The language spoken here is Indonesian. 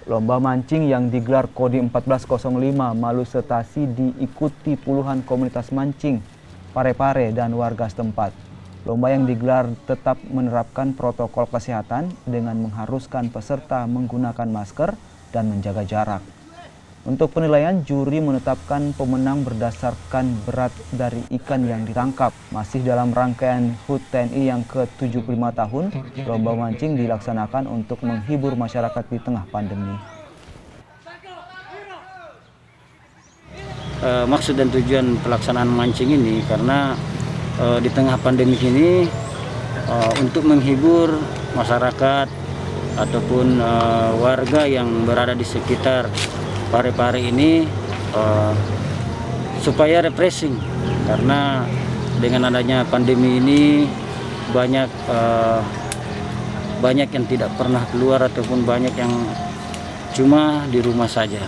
Lomba mancing yang digelar Kodim 1405 Malu Setasi diikuti puluhan komunitas mancing, pare-pare, dan warga setempat. Lomba yang digelar tetap menerapkan protokol kesehatan dengan mengharuskan peserta menggunakan masker dan menjaga jarak. Untuk penilaian, juri menetapkan pemenang berdasarkan berat dari ikan yang ditangkap. Masih dalam rangkaian HUT TNI yang ke-75 tahun, lomba mancing dilaksanakan untuk menghibur masyarakat di tengah pandemi. Maksud dan tujuan pelaksanaan mancing ini karena di tengah pandemi ini untuk menghibur masyarakat ataupun warga yang berada di sekitar pare-pare ini supaya refreshing, karena dengan adanya pandemi ini banyak yang tidak pernah keluar ataupun banyak yang cuma di rumah saja.